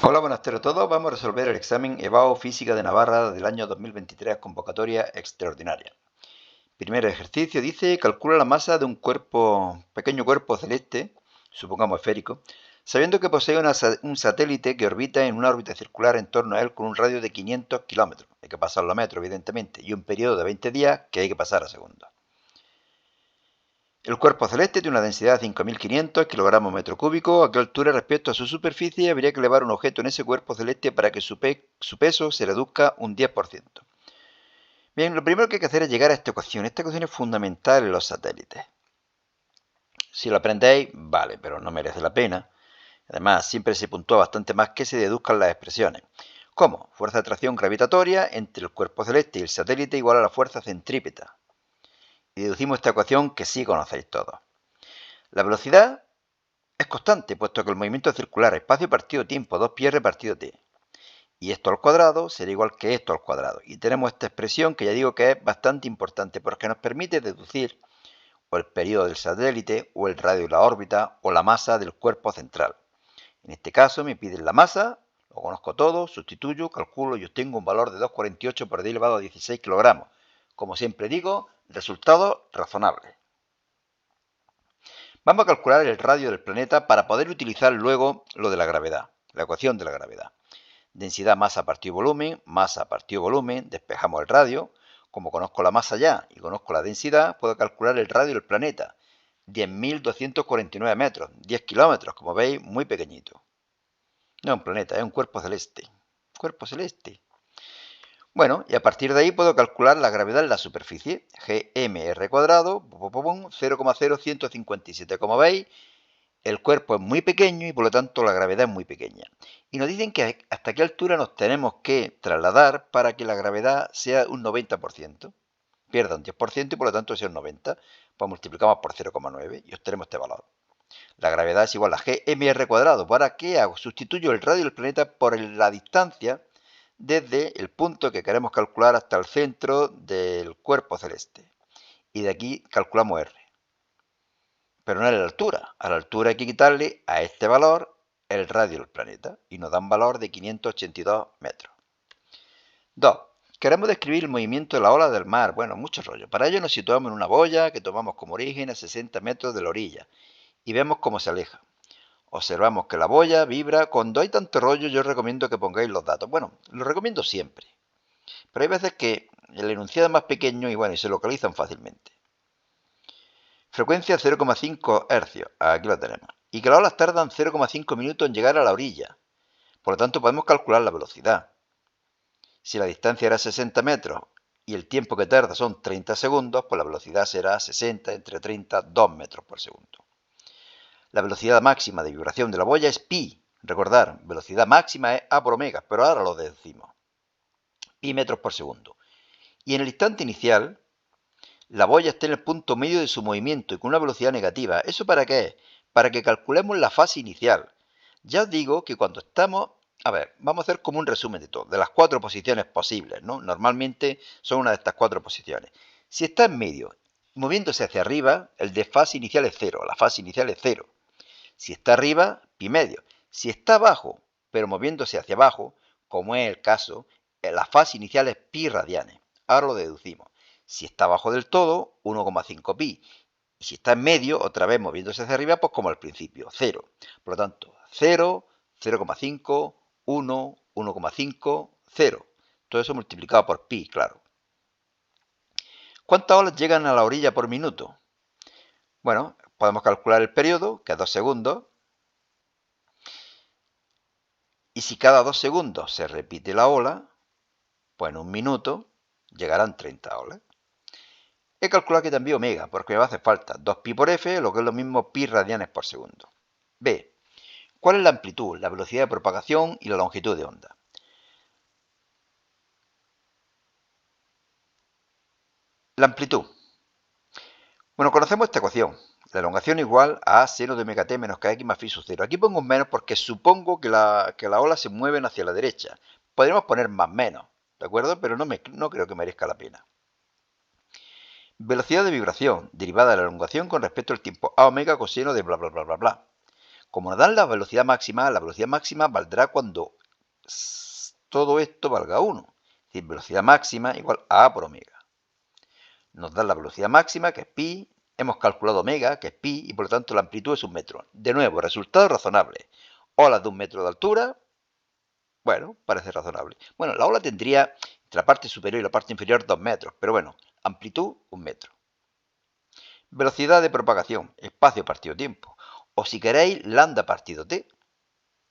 Hola, buenas tardes a todos. Vamos a resolver el examen EBAU Física de Navarra del año 2023, convocatoria extraordinaria. Primer ejercicio dice, calcula la masa de un pequeño cuerpo celeste, supongamos esférico, sabiendo que posee un satélite que orbita en una órbita circular en torno a él con un radio de 500 kilómetros. Hay que pasarlo a metros, evidentemente, y un periodo de 20 días que hay que pasar a segundos. El cuerpo celeste tiene una densidad de 5.500 kilogramos metro cúbico. ¿A qué altura respecto a su superficie habría que elevar un objeto en ese cuerpo celeste para que su peso se reduzca un 10%? Bien, lo primero que hay que hacer es llegar a esta ecuación. Esta ecuación es fundamental en los satélites. Si lo aprendéis, vale, pero no merece la pena. Además, siempre se puntúa bastante más que se deduzcan las expresiones. ¿Cómo? Fuerza de atracción gravitatoria entre el cuerpo celeste y el satélite igual a la fuerza centrípeta. Y deducimos esta ecuación que sí conocéis todos. La velocidad es constante, puesto que el movimiento es circular, espacio partido tiempo, 2π repartido t. Y esto al cuadrado será igual que esto al cuadrado. Y tenemos esta expresión que ya digo que es bastante importante porque nos permite deducir o el periodo del satélite, o el radio de la órbita, o la masa del cuerpo central. En este caso me piden la masa, lo conozco todo, sustituyo, calculo y obtengo un valor de 2,48 por 10 elevado a 16 kilogramos. Como siempre digo, resultado razonable. Vamos a calcular el radio del planeta para poder utilizar luego lo de la gravedad, la ecuación de la gravedad. Densidad masa partido volumen, masa partido volumen, despejamos el radio. Como conozco la masa ya y conozco la densidad, puedo calcular el radio del planeta. 10.249 metros, 10 kilómetros, como veis, muy pequeñito. No es un planeta, es un cuerpo celeste. Cuerpo celeste. Bueno, y a partir de ahí puedo calcular la gravedad en la superficie. Gmr cuadrado, 0,0157. Como veis, el cuerpo es muy pequeño y por lo tanto la gravedad es muy pequeña. Y nos dicen que hasta qué altura nos tenemos que trasladar para que la gravedad sea un 90%. Pierda un 10% y por lo tanto sea un 90%. Pues multiplicamos por 0,9 y obtenemos este valor. La gravedad es igual a gmr cuadrado. ¿Para qué hago? Sustituyo el radio del planeta por la distancia desde el punto que queremos calcular hasta el centro del cuerpo celeste. Y de aquí calculamos r. Pero no a la altura. A la altura hay que quitarle a este valor el radio del planeta y nos da un valor de 582 metros. 2. Queremos describir el movimiento de la ola del mar. Bueno, mucho rollo. Para ello nos situamos en una boya que tomamos como origen a 60 metros de la orilla y vemos cómo se aleja. Observamos que la boya vibra. Cuando hay tanto rollo, yo os recomiendo que pongáis los datos. Bueno, lo recomiendo siempre. Pero hay veces que el enunciado es más pequeño y se localizan fácilmente. Frecuencia 0,5 Hz. Aquí lo tenemos. Y que las olas tardan 0,5 minutos en llegar a la orilla. Por lo tanto, podemos calcular la velocidad. Si la distancia era 60 metros y el tiempo que tarda son 30 segundos, pues la velocidad será 60 entre 30, 2 metros por segundo. La velocidad máxima de vibración de la boya es pi. Recordar, velocidad máxima es a por omega, pero ahora lo decimos. Pi metros por segundo. Y en el instante inicial, la boya está en el punto medio de su movimiento y con una velocidad negativa. ¿Eso para qué es? Para que calculemos la fase inicial. Ya os digo que cuando estamos... A ver, vamos a hacer como un resumen de todo, de las 4 posiciones posibles, ¿no? Normalmente son una de estas 4 posiciones. Si está en medio, moviéndose hacia arriba, el desfase inicial es 0, la fase inicial es 0. Si está arriba, pi medio. Si está abajo, pero moviéndose hacia abajo, como es el caso, la fase inicial es pi radianes. Ahora lo deducimos. Si está abajo del todo, 1,5 pi. Y si está en medio, otra vez moviéndose hacia arriba, pues como al principio, 0. Por lo tanto, 0, 0,5, 1, 1,5, 0. Todo eso multiplicado por pi, claro. ¿Cuántas olas llegan a la orilla por minuto? Bueno, podemos calcular el periodo, que es 2 segundos. Y si cada 2 segundos se repite la ola, pues en un minuto llegarán 30 olas. He calculado que también omega, porque me va a hacer falta 2pi por f, lo que es lo mismo pi radianes por segundo. B. ¿Cuál es la amplitud, la velocidad de propagación y la longitud de onda? La amplitud. Bueno, conocemos esta ecuación. La elongación igual a seno de omega t menos kx más phi sub 0. Aquí pongo un menos porque supongo que la ola se mueven hacia la derecha. Podríamos poner más menos, ¿de acuerdo? Pero no creo que merezca la pena. Velocidad de vibración, derivada de la elongación con respecto al tiempo a omega coseno de bla bla bla bla bla. Como nos dan la velocidad máxima valdrá cuando todo esto valga 1. Es decir, velocidad máxima igual a A por omega. Nos dan la velocidad máxima, que es pi, hemos calculado omega, que es pi, y por lo tanto la amplitud es 1 metro. De nuevo, resultado razonable. Olas de 1 metro de altura, bueno, parece razonable. Bueno, la ola tendría entre la parte superior y la parte inferior 2 metros, pero bueno, amplitud 1 metro. Velocidad de propagación, espacio partido tiempo. O si queréis, lambda partido t.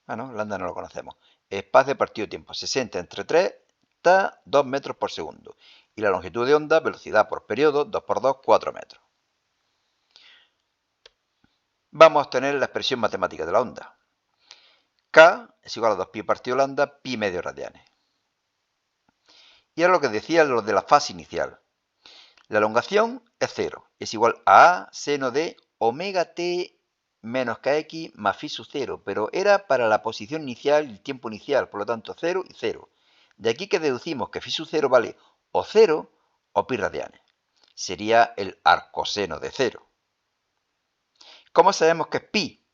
Bueno, lambda no lo conocemos. Espacio partido tiempo, 60 entre 3 da 2 metros por segundo. Y la longitud de onda, velocidad por periodo, 2 por 2, 4 metros. Vamos a obtener la expresión matemática de la onda. K es igual a 2pi partido lambda, pi medio radianes. Y ahora lo que decía lo de la fase inicial. La elongación es 0, es igual a A seno de omega t menos kx más phi sub 0, pero era para la posición inicial y el tiempo inicial, por lo tanto 0 y 0. De aquí que deducimos que phi sub 0 vale o 0 o pi radianes. Sería el arcoseno de 0. ¿Cómo sabemos que es pi?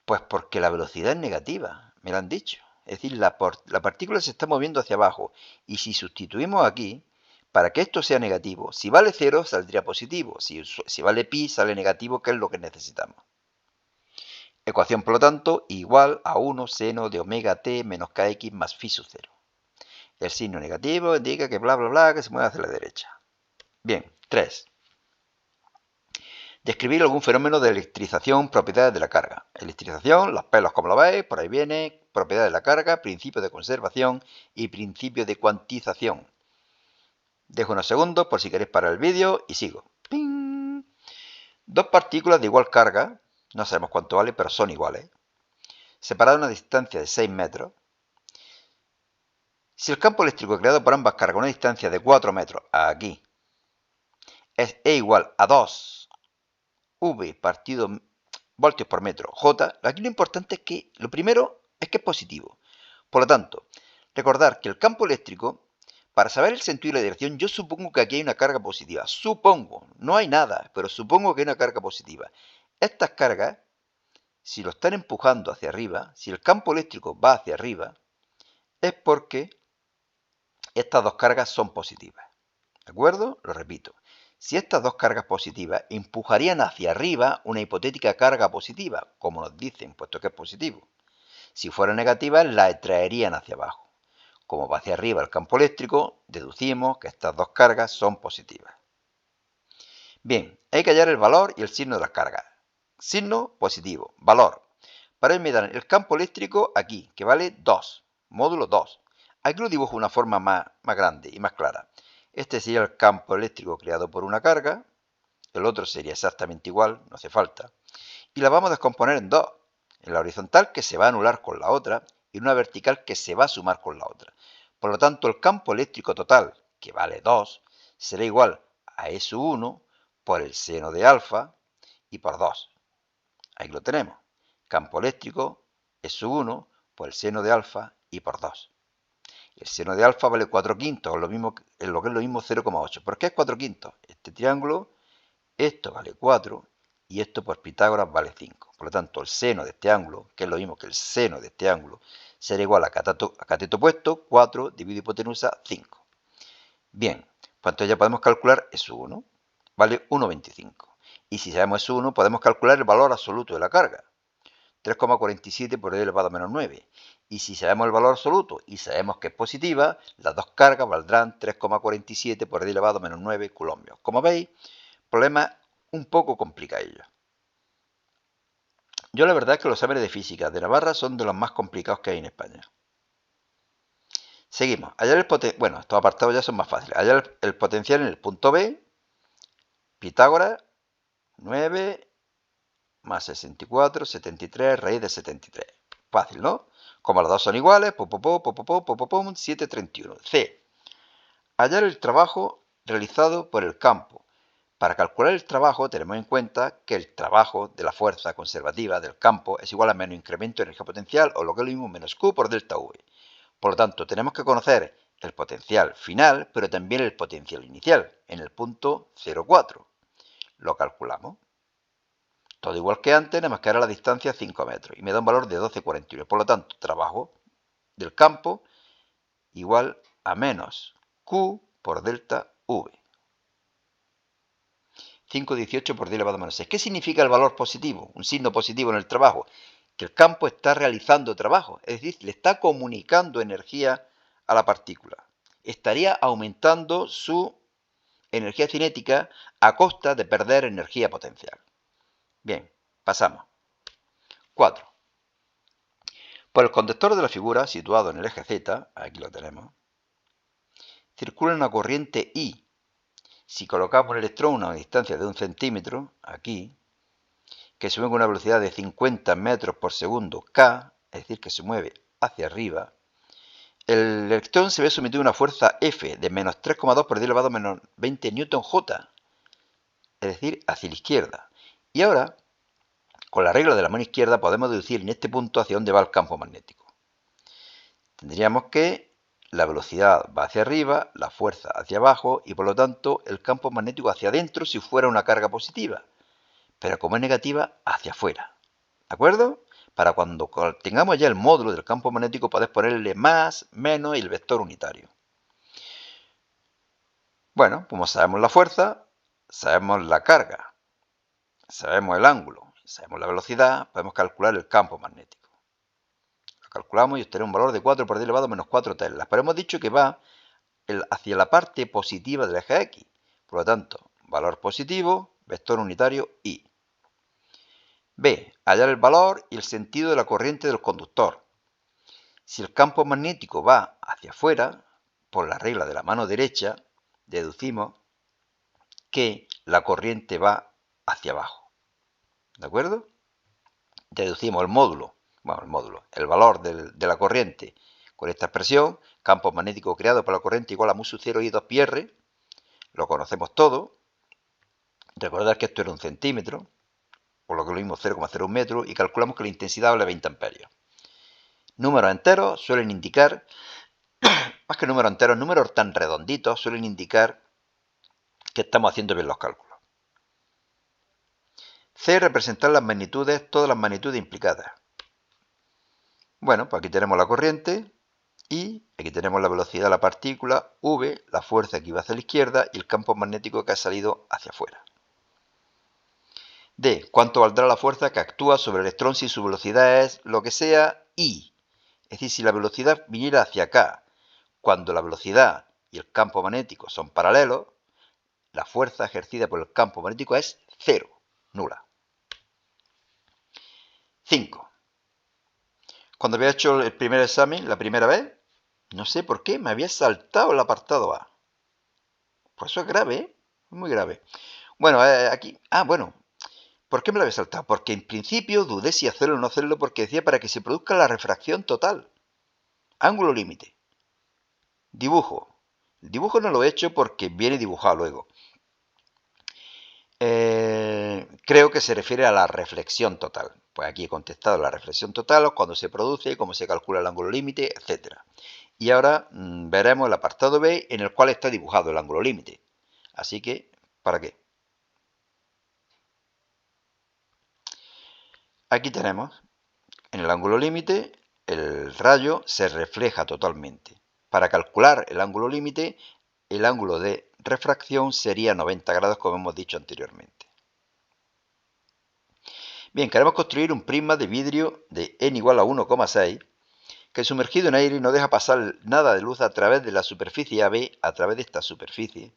Pues porque la velocidad es negativa, me lo han dicho. Es decir, la partícula se está moviendo hacia abajo. Y si sustituimos aquí, para que esto sea negativo, si vale 0 saldría positivo. Si vale pi sale negativo, que es lo que necesitamos. Ecuación, por lo tanto, igual a 1 seno de omega t menos kx más phi sub 0. El signo negativo indica que bla bla bla, que se mueve hacia la derecha. Bien, 3. Describir algún fenómeno de electrización, propiedades de la carga. Electrización, los pelos como lo veis, por ahí viene, propiedades de la carga, principio de conservación y principio de cuantización. Dejo unos segundos por si queréis parar el vídeo y sigo. ¡Ping! Dos partículas de igual carga, no sabemos cuánto vale, pero son iguales, separadas a una distancia de 6 metros. Si el campo eléctrico creado por ambas cargas a una distancia de 4 metros, aquí, es E igual a 2 V partido voltios por metro J, aquí lo importante es que lo primero es que es positivo. Por lo tanto, recordar que el campo eléctrico, para saber el sentido y la dirección, yo supongo que aquí hay una carga positiva. Supongo, no hay nada, pero supongo que hay una carga positiva. Estas cargas, si lo están empujando hacia arriba, si el campo eléctrico va hacia arriba, es porque estas dos cargas son positivas. ¿De acuerdo? Lo repito. Si estas dos cargas positivas empujarían hacia arriba una hipotética carga positiva, como nos dicen, puesto que es positivo. Si fueran negativas, la traerían hacia abajo. Como va hacia arriba el campo eléctrico, deducimos que estas dos cargas son positivas. Bien, hay que hallar el valor y el signo de las cargas. Signo positivo, valor. Para ello me dan el campo eléctrico aquí, que vale 2, módulo 2. Aquí lo dibujo de una forma más grande y más clara. Este sería el campo eléctrico creado por una carga, el otro sería exactamente igual, no hace falta, y la vamos a descomponer en dos, en la horizontal que se va a anular con la otra y en una vertical que se va a sumar con la otra. Por lo tanto, el campo eléctrico total, que vale 2, será igual a E sub 1 por el seno de alfa y por 2. Ahí lo tenemos. Campo eléctrico E sub 1 por el seno de alfa y por 2. El seno de alfa vale 4 quintos, lo que es lo mismo 0,8. ¿Por qué es 4 quintos? Este triángulo, esto vale 4 y esto por Pitágoras vale 5. Por lo tanto, el seno de este ángulo, que es lo mismo que el seno de este ángulo, será igual a cateto opuesto, 4 dividido hipotenusa, 5. Bien, pues entonces ya podemos calcular S1, vale 1,25. Y si sabemos S1, podemos calcular el valor absoluto de la carga. 3,47 por e elevado a menos 9. Y si sabemos el valor absoluto y sabemos que es positiva, las dos cargas valdrán 3,47 por e elevado a menos 9 coulombios. Como veis, problema un poco complicadillo. Yo la verdad es que los exámenes de física de Navarra son de los más complicados que hay en España. Seguimos. Hallar el potencial. Bueno, estos apartados ya son más fáciles. Hallar el potencial en el punto B. Pitágoras, 9 más 64, 73, raíz de 73. Fácil, ¿no? Como las dos son iguales, 731. C. Hallar el trabajo realizado por el campo. Para calcular el trabajo tenemos en cuenta que el trabajo de la fuerza conservativa del campo es igual a menos incremento de energía potencial o lo que es lo mismo menos Q por delta V. Por lo tanto, tenemos que conocer el potencial final, pero también el potencial inicial, en el punto 0,4. Lo calculamos. Todo igual que antes, nada más que ahora la distancia es 5 metros y me da un valor de 12,41. Por lo tanto, trabajo del campo igual a menos Q por delta V. 5,18 por 10 elevado a menos 6. ¿Qué significa el valor positivo? Un signo positivo en el trabajo. Que el campo está realizando trabajo, es decir, le está comunicando energía a la partícula. Estaría aumentando su energía cinética a costa de perder energía potencial. Bien, pasamos. 4. Por el conductor de la figura, situado en el eje Z, aquí lo tenemos, circula una corriente I. Si colocamos el electrón a una distancia de 1 centímetro, aquí, que se mueve con una velocidad de 50 metros por segundo K, es decir, que se mueve hacia arriba, el electrón se ve sometido a una fuerza F de menos 3,2 por 10 elevado a menos 20 newton J, es decir, hacia la izquierda. Y ahora, con la regla de la mano izquierda, podemos deducir en este punto hacia dónde va el campo magnético. Tendríamos que la velocidad va hacia arriba, la fuerza hacia abajo y por lo tanto el campo magnético hacia adentro si fuera una carga positiva, pero como es negativa, hacia afuera. ¿De acuerdo? Para cuando tengamos ya el módulo del campo magnético podés ponerle más, menos y el vector unitario. Bueno, como sabemos la fuerza, sabemos la carga, sabemos el ángulo, sabemos la velocidad, podemos calcular el campo magnético. Lo calculamos y obtenemos un valor de 4 por 10 elevado a menos 4 teslas. Pero hemos dicho que va hacia la parte positiva del eje X. Por lo tanto, valor positivo, vector unitario I. B. Hallar el valor y el sentido de la corriente del conductor. Si el campo magnético va hacia afuera, por la regla de la mano derecha, deducimos que la corriente va hacia abajo. ¿De acuerdo? Deducimos el módulo, el valor de la corriente con esta expresión, campo magnético creado por la corriente igual a mu sub 0 i 2 pi r, lo conocemos todo. Recordad que esto era un centímetro, por lo que lo mismo 0,01 metro, y calculamos que la intensidad vale 20 amperios. Números enteros suelen indicar, más que números enteros, números tan redonditos suelen indicar que estamos haciendo bien los cálculos. C, representar las magnitudes, todas las magnitudes implicadas. Bueno, pues aquí tenemos la corriente y aquí tenemos la velocidad de la partícula, V, la fuerza que iba hacia la izquierda y el campo magnético que ha salido hacia afuera. D, ¿cuánto valdrá la fuerza que actúa sobre el electrón si su velocidad es lo que sea I? Es decir, si la velocidad viniera hacia acá, cuando la velocidad y el campo magnético son paralelos, la fuerza ejercida por el campo magnético es cero, nula. 5. Cuando había hecho el primer examen, la primera vez, no sé por qué, me había saltado el apartado A. Pues eso es grave, ¿eh? Muy grave. Bueno, aquí... bueno. ¿Por qué me lo había saltado? Porque en principio dudé si hacerlo o no hacerlo porque decía para que se produzca la refracción total. Ángulo límite. Dibujo. El dibujo no lo he hecho porque viene dibujado luego. Creo que se refiere a la reflexión total. Pues aquí he contestado la reflexión total, cuando se produce, cómo se calcula el ángulo límite, etc. Y ahora veremos el apartado B en el cual está dibujado el ángulo límite. Así que, ¿para qué? Aquí tenemos, en el ángulo límite, el rayo se refleja totalmente. Para calcular el ángulo límite, el ángulo de refracción sería 90 grados, como hemos dicho anteriormente. Bien, queremos construir un prisma de vidrio de n igual a 1,6 que sumergido en aire no deja pasar nada de luz a través de la superficie AB, a través de esta superficie,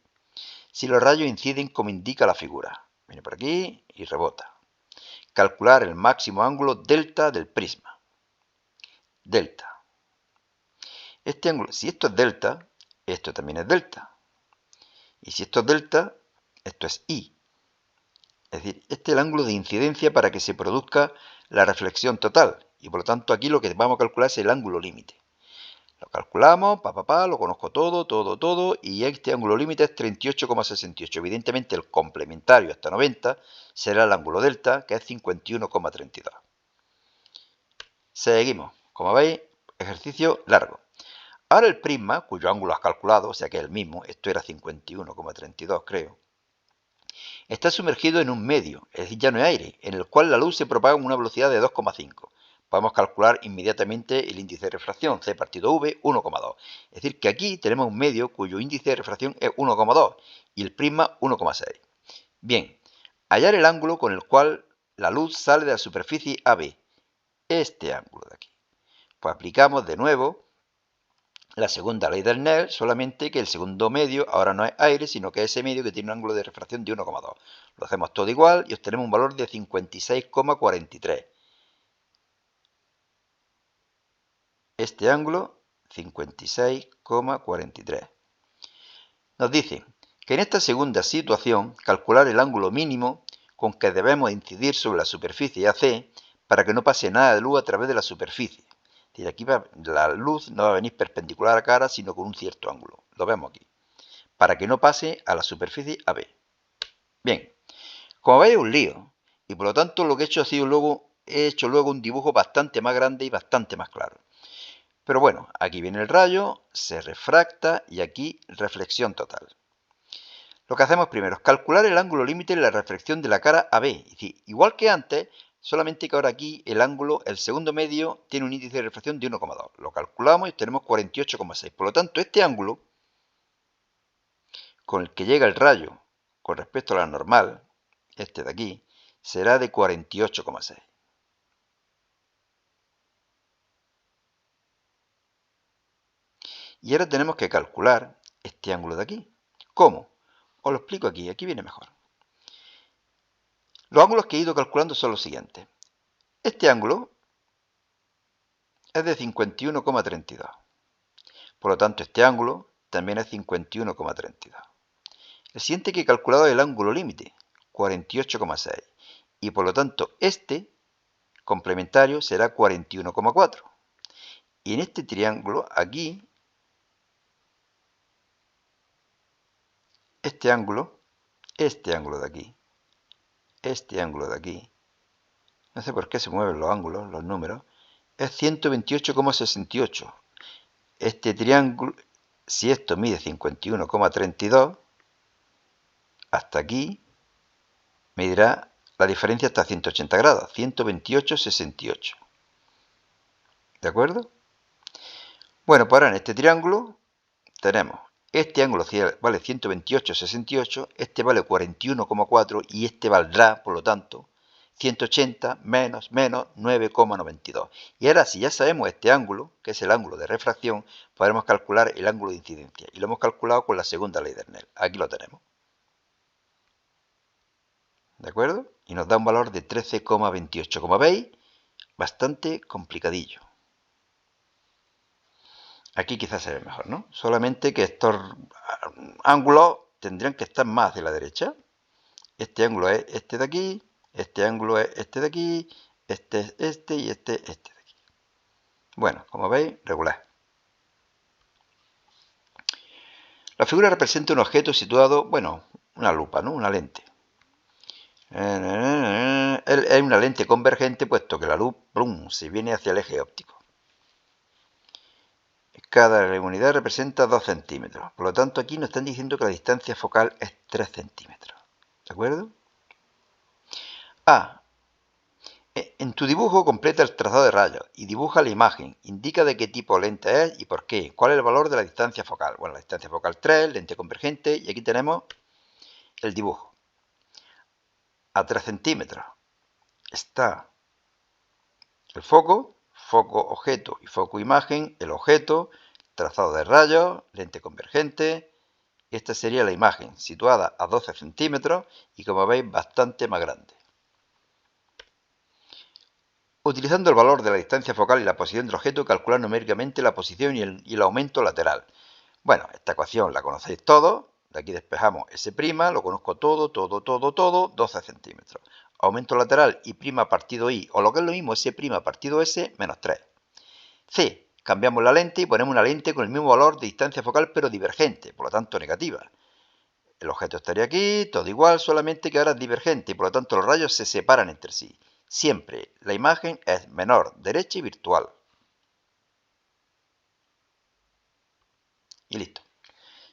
si los rayos inciden como indica la figura. Viene por aquí y rebota. Calcular el máximo ángulo delta del prisma. Delta. Este ángulo, si esto es delta, esto también es delta. Y si esto es delta, esto es I. Es decir, este es el ángulo de incidencia para que se produzca la reflexión total. Y por lo tanto aquí lo que vamos a calcular es el ángulo límite. Lo calculamos, lo conozco todo, y este ángulo límite es 38,68. Evidentemente el complementario hasta 90 será el ángulo delta, que es 51,32. Seguimos. Como veis, ejercicio largo. Ahora el prisma, cuyo ángulo has calculado, o sea que es el mismo, esto era 51,32 creo, Está sumergido en un medio, es decir, ya no hay aire, en el cual la luz se propaga a una velocidad de 2,5. Podemos calcular inmediatamente el índice de refracción, C partido V, 1,2. Es decir, que aquí tenemos un medio cuyo índice de refracción es 1,2 y el prisma 1,6. Bien, hallar el ángulo con el cual la luz sale de la superficie AB. Este ángulo de aquí. Pues aplicamos de nuevo la segunda ley de Snell, solamente que el segundo medio ahora no es aire, sino que es ese medio que tiene un ángulo de refracción de 1,2. Lo hacemos todo igual y obtenemos un valor de 56,43. Este ángulo, 56,43. Nos dice que en esta segunda situación, calcular el ángulo mínimo con que debemos incidir sobre la superficie AC para que no pase nada de luz a través de la superficie. Es decir, aquí la luz no va a venir perpendicular a cara, sino con un cierto ángulo. Lo vemos aquí. Para que no pase a la superficie AB. Bien, como veis es un lío. Y por lo tanto lo que he hecho he hecho luego un dibujo bastante más grande y bastante más claro. Pero bueno, aquí viene el rayo, se refracta y aquí reflexión total. Lo que hacemos primero es calcular el ángulo límite de la reflexión de la cara AB. Es decir, igual que antes, solamente que ahora aquí el ángulo, el segundo medio, tiene un índice de refracción de 1,2. Lo calculamos y tenemos 48,6. Por lo tanto, este ángulo con el que llega el rayo con respecto a la normal, este de aquí, será de 48,6. Y ahora tenemos que calcular este ángulo de aquí. ¿Cómo? Os lo explico aquí, aquí viene mejor. Los ángulos que he ido calculando son los siguientes. Este ángulo es de 51,32. Por lo tanto, este ángulo también es 51,32. El siguiente que he calculado es el ángulo límite, 48,6. Y por lo tanto, este complementario será 41,4. Y en este triángulo, aquí, este ángulo de aquí, no sé por qué se mueven los ángulos, los números, es 128,68. Este triángulo, si esto mide 51,32, hasta aquí medirá la diferencia hasta 180 grados, 128,68. ¿De acuerdo? Bueno, pues ahora en este triángulo tenemos este ángulo vale 128,68, este vale 41,4 y este valdrá, por lo tanto, 180 menos 9,92. Y ahora, si ya sabemos este ángulo, que es el ángulo de refracción, podremos calcular el ángulo de incidencia. Y lo hemos calculado con la segunda ley de Snell. Aquí lo tenemos. ¿De acuerdo? Y nos da un valor de 13,28. Como veis, bastante complicadillo. Aquí quizás se ve mejor, ¿no? Solamente que estos ángulos tendrían que estar más hacia la derecha. Este ángulo es este de aquí, este ángulo es este de aquí, este es este y este de aquí. Bueno, como veis, regular. La figura representa un objeto situado, bueno, una lupa, ¿no? Una lente. Es una lente convergente, puesto que la luz se viene hacia el eje óptico. Cada unidad representa 2 centímetros. Por lo tanto, aquí nos están diciendo que la distancia focal es 3 centímetros. ¿De acuerdo? A. En tu dibujo completa el trazado de rayos y dibuja la imagen. Indica de qué tipo de lente es y por qué. ¿Cuál es el valor de la distancia focal? Bueno, la distancia focal 3, lente convergente, y aquí tenemos el dibujo. A 3 centímetros está el foco, objeto y foco imagen, el objeto, trazado de rayos, lente convergente. Esta sería la imagen, situada a 12 centímetros y, como veis, bastante más grande. Utilizando el valor de la distancia focal y la posición del objeto, calcular numéricamente la posición y el aumento lateral. Bueno, esta ecuación la conocéis todos. De aquí despejamos S', lo conozco todo, 12 centímetros. Aumento lateral I' partido I, o lo que es lo mismo, S' partido S, menos 3. C, cambiamos la lente y ponemos una lente con el mismo valor de distancia focal, pero divergente, por lo tanto negativa. El objeto estaría aquí, todo igual, solamente que ahora es divergente y por lo tanto los rayos se separan entre sí. Siempre la imagen es menor, derecha y virtual. Y listo.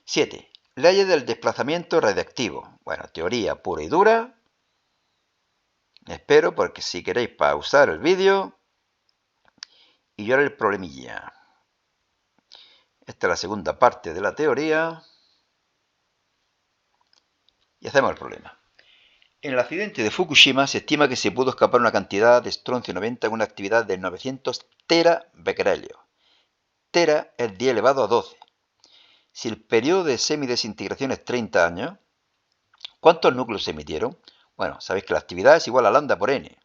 7. Leyes del desplazamiento radiactivo. Bueno, teoría pura y dura. Espero, porque si queréis pausar el vídeo y yo haré el problemilla. Esta es la segunda parte de la teoría. Y hacemos el problema. En el accidente de Fukushima se estima que se pudo escapar una cantidad de estroncio 90 con una actividad de 900 terabecquerelios. Tera es 10 elevado a 12. Si el periodo de semidesintegración es 30 años, ¿cuántos núcleos se emitieron? Bueno, sabéis que la actividad es igual a lambda por n.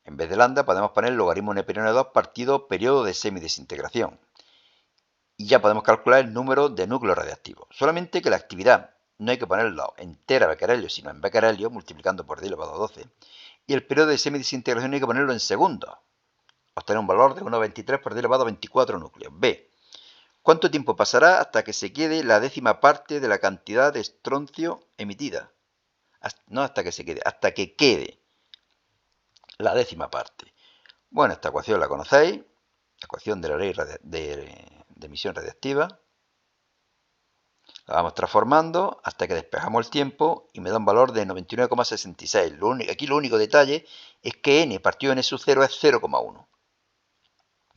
En vez de lambda podemos poner logaritmo neperiano de 2 partido periodo de semidesintegración. Y ya podemos calcular el número de núcleos radiactivos. Solamente que la actividad no hay que ponerlo en terabecquerelios, sino en becquerelios, multiplicando por 10 elevado a 12. Y el periodo de semidesintegración hay que ponerlo en segundos. Obtener un valor de 1,23 por 10 elevado a 24 núcleos. B. ¿Cuánto tiempo pasará hasta que se quede la décima parte de la cantidad de estroncio emitida? No hasta que se quede, hasta que quede la décima parte. Bueno, esta ecuación la conocéis, la ecuación de la ley de emisión radiactiva. La vamos transformando hasta que despejamos el tiempo y me da un valor de 99,66. Aquí lo único detalle es que n partido de n sub 0 es 0,1.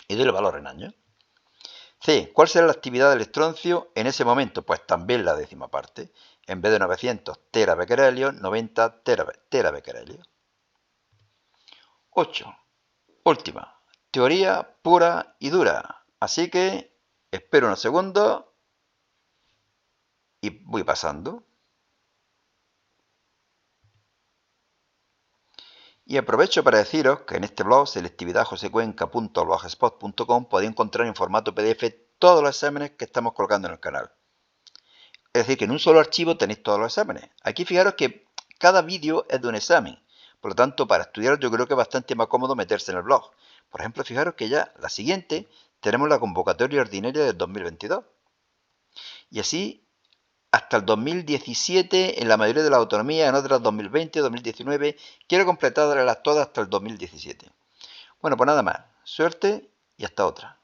Y doy el valor en años. C. ¿Cuál será la actividad del estroncio en ese momento? Pues también la décima parte. En vez de 900 terabecquerelios, 90 terabecquerelios. 8. Última. Teoría pura y dura. Así que espero unos segundos y voy pasando. Y aprovecho para deciros que en este blog, selectividadjosecuenca.blogspot.com, podéis encontrar en formato PDF todos los exámenes que estamos colgando en el canal. Es decir, que en un solo archivo tenéis todos los exámenes. Aquí fijaros que cada vídeo es de un examen. Por lo tanto, para estudiar yo creo que es bastante más cómodo meterse en el blog. Por ejemplo, fijaros que ya la siguiente tenemos la convocatoria ordinaria del 2022. Y así hasta el 2017 en la mayoría de las autonomías, en otras 2020, 2019. Quiero completarlas todas hasta el 2017. Bueno, pues nada más. Suerte y hasta otra.